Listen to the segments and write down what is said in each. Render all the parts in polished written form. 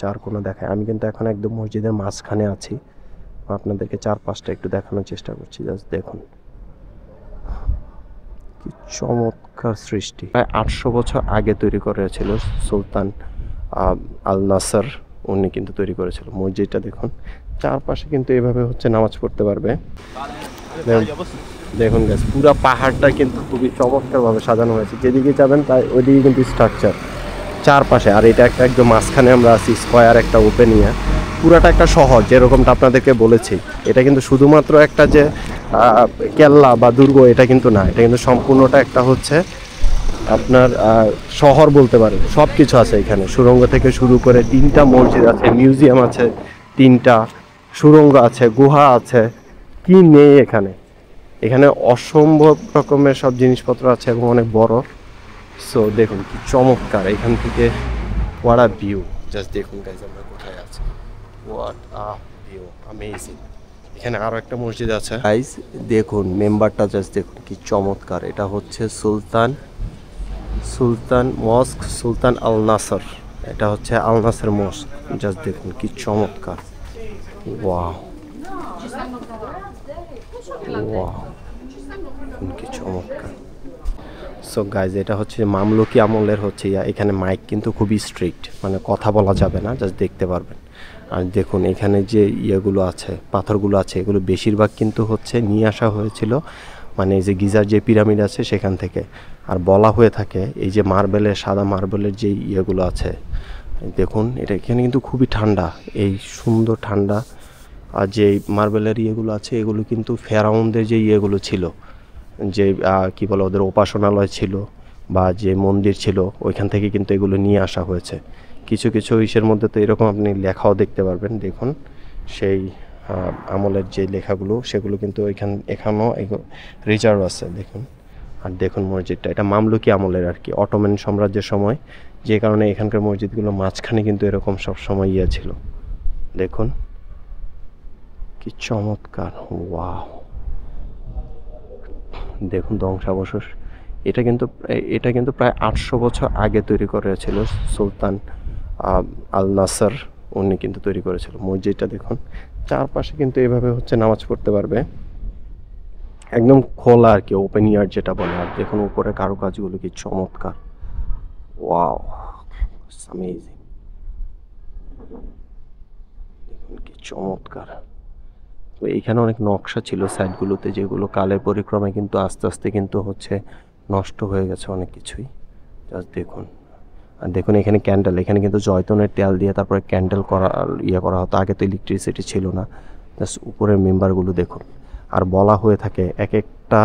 চার কোণা দেখায়। আমি কিন্তু এখন একদম মসজিদের মাঝখানে আছি, আপনাদেরকে চারপাশটা একটু দেখানোর চেষ্টা করছি। জাস্ট দেখুন কি চমৎকার সৃষ্টি। প্রায় 800 বছর আগে তৈরি করেছিল সুলতান আল নাসর, উনি কিন্তু তৈরি করেছিল মসজিদটা। দেখুন চারপাশে কিন্তু এভাবে হচ্ছে নামাজ পড়তে পারবে। দেখুন গাছ, পুরো পাহাড়টা কিন্তু খুবই চমৎকারভাবে সাজানো হয়েছে। যেদিকে যাবেন তাই ওইদিকে কিন্তু স্ট্রাকচার চারপাশে। আর এটা একটা একদম মাঝখানে আমরা আছি, স্কোয়ার একটা ওপেন ইয়া। পুরাটা একটা শহর, যেরকমটা আপনাদেরকে বলেছি। এটা কিন্তু শুধুমাত্র একটা যে কেল্লা বা দুর্গ এটা কিন্তু না, এটা কিন্তু সম্পূর্ণটা একটা হচ্ছে আপনার শহর বলতে পারেন। সব কিছু আছে এখানে, সুড়ঙ্গ থেকে শুরু করে 3টা মসজিদ আছে, মিউজিয়াম আছে 3টা, সুড়ঙ্গ আছে, গুহা আছে, কি নেই এখানে। এখানে অসম্ভব রকমের সব জিনিসপত্র আছে এবং অনেক বড়। সো দেখুন কি চমৎকার এখান থেকে, হোয়াট আ ভিউ। জাস্ট দেখুন গাইজ আমরা কোথায় আছি, হোয়াট আ ভিউ, অ্যামেজিং। এখানে আরও একটা মসজিদ আছে গাইজ, দেখুন মেম্বারটা জাস্ট দেখুন কি চমৎকার। এটা হচ্ছে সুলতান মস্ক, সুলতান আল নাসর। এটা হচ্ছে আল নাসর মস্ক। জাস্ট দেখুন কি চমৎকার, ওয়াও ওয়াও, কি চমৎকার। সো গাইজ এটা হচ্ছে মামলুকি আমলের হচ্ছে এখানে মাইক কিন্তু খুবই স্ট্রিক্ট, মানে কথা বলা যাবে না, জাস্ট দেখতে পারবেন। আর দেখুন এখানে যে ইয়েগুলো আছে, পাথরগুলো আছে, এগুলো বেশিরভাগ কিন্তু হচ্ছে নিয়ে আসা হয়েছিল মানে এই যে গিজার যে পিরামিড আছে সেখান থেকে। আর বলা হয়ে থাকে এই যে মার্বেলের, সাদা মার্বেলের যে ইয়েগুলো আছে, দেখুন এটা এখানে কিন্তু খুবই ঠান্ডা, এই সুন্দর ঠান্ডা। আর যে মার্বেলের ইয়েগুলো আছে এগুলো কিন্তু ফেরাউনদের যে ইয়েগুলো ছিল, যে কি বলে ওদের উপাসনালয় ছিল বা যে মন্দির ছিল, ওইখান থেকে কিন্তু এগুলো নিয়ে আসা হয়েছে। কিছু কিছু ইসের মধ্যে তো এরকম আপনি লেখাও দেখতে পারবেন। দেখুন সেই আমলের যে লেখাগুলো সেগুলো কিন্তু এখানেও রিজার্ভ আছে দেখুন। আর দেখুন মসজিদটা, এটা মামলুকি আমলের আর কি, অটোমান সাম্রাজ্যের সময়, যে কারণে এখানকার মসজিদগুলো মাঝখানে কিন্তু এরকম সব সময় ইয়ে ছিল। দেখুন কি চমৎকার, ওয়াও। দেখুন ধ্বংসাবশেষ। এটা কিন্তু প্রায় 800 বছর আগে তৈরি করেছিল সুলতান আল নাসর, উনি কিন্তু তৈরি করেছিল মসজিদটা। দেখুন চারপাশে কিন্তু এভাবে হচ্ছে নামাজ পড়তে পারবে, একদম খোলা আর কি, ওপেন ইয়ার যেটা বলে। আর দেখুন উপরে কারুকাজগুলো কি চমৎকার, ওয়াও, অ্যামেজিং। দেখুন কি চমৎকার। তো এইখানে অনেক নকশা ছিল সাইডগুলোতে, যেগুলো কালের পরিক্রমায় কিন্তু আস্তে আস্তে কিন্তু হচ্ছে নষ্ট হয়ে গেছে অনেক কিছুই। জাস্ট দেখুন। আর দেখুন এখানে ক্যান্ডেল, এখানে কিন্তু জয়তুনের তেল দিয়ে তারপরে ক্যান্ডেল করা হতো। আগে তো ইলেকট্রিসিটি ছিল না। জাস্ট উপরের মেম্বারগুলো দেখুন। আর বলা হয়ে থাকে এক একটা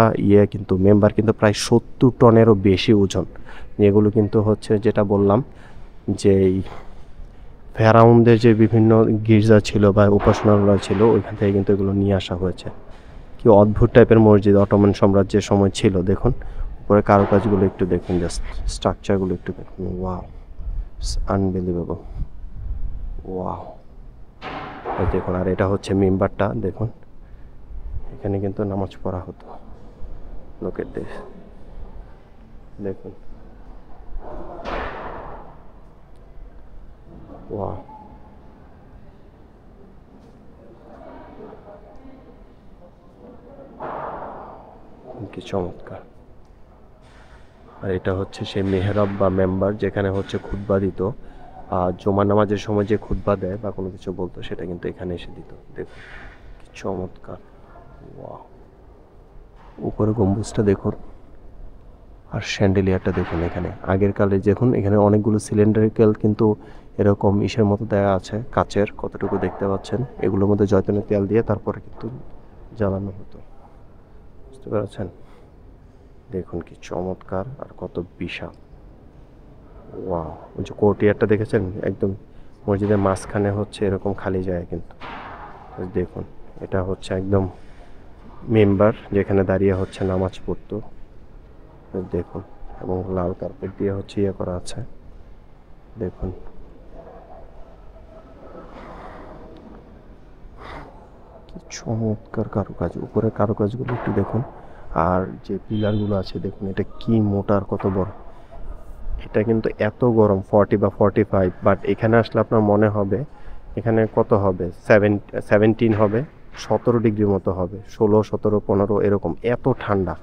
কিন্তু মেম্বার কিন্তু প্রায় 70 টনেরও বেশি ওজন। যেগুলো কিন্তু হচ্ছে যেটা বললাম যে ফেরাউনদের যে বিভিন্ন গির্জা ছিল বা উপাসনালয় ছিল, ওইখান থেকে কিন্তু এগুলো নিয়ে আসা হয়েছে। কি অদ্ভুত টাইপের মসজিদ, অটোমান সাম্রাজ্যের সময় ছিল। দেখুন উপরে কারুকাজগুলো একটু দেখুন, জাস্ট স্ট্রাকচারগুলো একটু দেখুন, ওয়াও, আনবিলিভেবল, ওয়াও। দেখুন আর এটা হচ্ছে মেম্বারটা, দেখুন এখানে কিন্তু নামাজ পড়া হতো। লোক এট দিস, দেখুন, ওয়াও। কি চমৎকার। আর এটা হচ্ছে সেই মেহরাব বা মেম্বার, যেখানে হচ্ছে খুতবা দিত। জুমা নামাজের সময় যে খুতবা দেয় বা কোনো কিছু বলতো, সেটা কিন্তু এখানে এসে দিত। দেখুন কি চমৎকার, ওয়াও। উপরে গম্বুজটা দেখুন আর স্যান্ডেলিয়ারটা দেখুন। এখানে আগের কালে দেখুন এখানে অনেকগুলো সিলিন্ডারিক্যাল কিন্তু এরকম ইসের মতো দেওয়া আছে, কাচের, কতটুকু দেখতে পাচ্ছেন। এগুলোর মধ্যে জয়তুনের তেল দিয়ে তারপরে কিন্তু জ্বালানো হতো, বুঝতে পেরেছেন। দেখুন কি চমৎকার আর কত বিশাল, ওয়াও। ওই যে কোর্টিয়ারটা দেখেছেন, একদম মসজিদের মাঝখানে হচ্ছে এরকম খালি জায়গা কিন্তু। দেখুন এটা হচ্ছে একদম মেম্বার, যেখানে দাঁড়িয়ে হচ্ছে নামাজ পড়তো। দেখুন এবং লাল কার্পেট দিয়ে হচ্ছে ইয়ে করা আছে। দেখুন কি চমৎকার কারুকাজ, উপরে কারুকাজগুলো একটু দেখুন। আর যে পিলারগুলো আছে দেখুন, এটা কি মোটা আর কত বড়। এটা কিন্তু এত গরম 40 বা 45, বাট এখানে আসলে আপনার মনে হবে এখানে কত হবে 17 হবে, 17 ডিগ্রির মতো হবে, 16, 17, 15 এরকম, এত ঠান্ডা।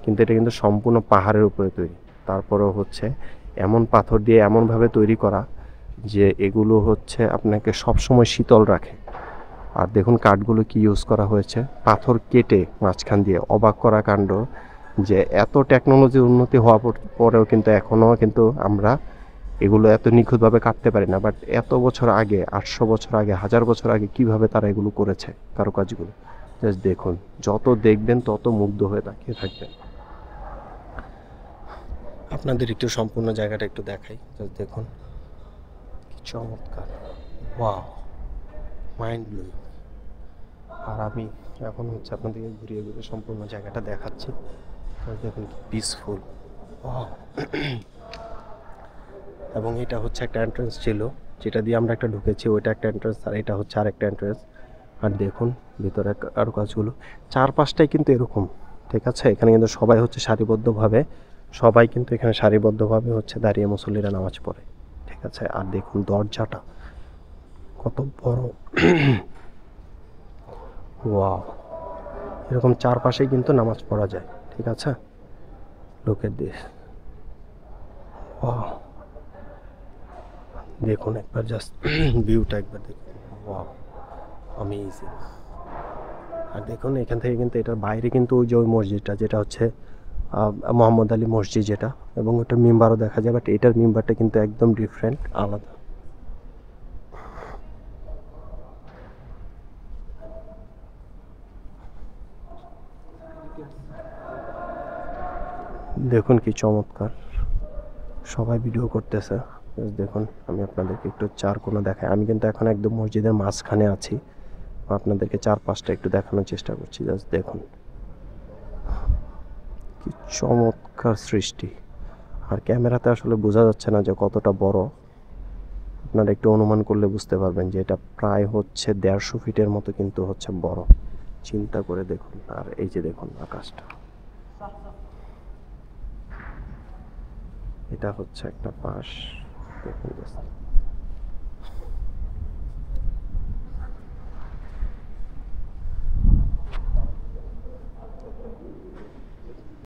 কিন্তু এটা কিন্তু সম্পূর্ণ পাহাড়ের উপরে তৈরি। তারপরেও হচ্ছে এমন পাথর দিয়ে এমনভাবে তৈরি করা যে এগুলো হচ্ছে আপনাকে সবসময় শীতল রাখে। আর দেখুন কাঠগুলো কি ইউজ করা হয়েছে, পাথর কেটে মাঝখান দিয়ে, অবাক করা কাণ্ড যে এত টেকনোলজির উন্নতি হওয়া পরেও কিন্তু এখনও কিন্তু আমরা এগুলো এত নিখুঁতভাবে কাটতে পারি না। বাট এত বছর আগে, 800 বছর আগে, 1000 বছর আগে কিভাবে তারা এগুলো করেছে কারুকাজগুলো, জাস্ট দেখুন। যত দেখবেন তত মুগ্ধ হয়ে তাকিয়ে থাকবেন। আপনাদের একটু সম্পূর্ণ জায়গাটা একটু দেখাই, জাস্ট দেখুন কি চমৎকার, ওয়াও, মাইন্ড ব্লোয়িং। আর আমি এখন হচ্ছে আপনাদেরকে ঘুরিয়ে ঘুরিয়ে সম্পূর্ণ জায়গাটা দেখাচ্ছি। দেখুন কি পিসফুল, এবং এটা হচ্ছে একটা এন্ট্রান্স ছিল যেটা দিয়ে আমরা একটা ঢুকেছি, ওইটা একটা এন্ট্রান্স, আর এটা হচ্ছে আরেকটা এন্ট্রান্স। আর দেখুন ভিতরে আরো কাজগুলো, চারপাশটাই কিন্তু এরকম, ঠিক আছে। এখানে কিন্তু সবাই হচ্ছে সারিবদ্ধভাবে, সবাই কিন্তু এখানে সারিবদ্ধভাবে হচ্ছে দাঁড়িয়ে মুসল্লিরা নামাজ পড়ে, ঠিক আছে। আর দেখুন দরজাটা কত বড়, ওয়াও। এরকম চারপাশেই কিন্তু নামাজ পড়া যায়, ঠিক আছে। লোকের দেশ, ওয়াও। দেখুন একবার জাস্ট ভিউটা একবার দেখুন, ওয়াও, অ্যামেজিং। আর দেখুন এখান থেকে কিন্তু এটার বাইরে কিন্তু ওই যে ওই মসজিদটা যেটা হচ্ছে মোহাম্মদ আলী মসজিদ যেটা, এবং ওটার মেম্বারও দেখা যায়, বাট এটার মেম্বারটা কিন্তু একদম ডিফারেন্ট, আলাদা। দেখুন কি চমৎকার, সবাই ভিডিও করতেছে। দেখুন আমি আপনাদেরকে একটু চার কোণা দেখাই। আমি কিন্তু এখন একদম মসজিদের মাঝখানে আছি, আপনাদেরকে চারপাশটা একটু দেখানোর চেষ্টা করছি। জাস্ট দেখুন কি চমৎকার সৃষ্টি। আর ক্যামেরাতে আসলে বোঝা যাচ্ছে না যে কতটা বড়, আপনারা একটু অনুমান করলে বুঝতে পারবেন যে এটা প্রায় হচ্ছে 150 ফিটের মতো কিন্তু হচ্ছে বড়, চিন্তা করে দেখুন। আর এই যে দেখুন আকাশটা, এটা হচ্ছে একটা পাশ, দেখুন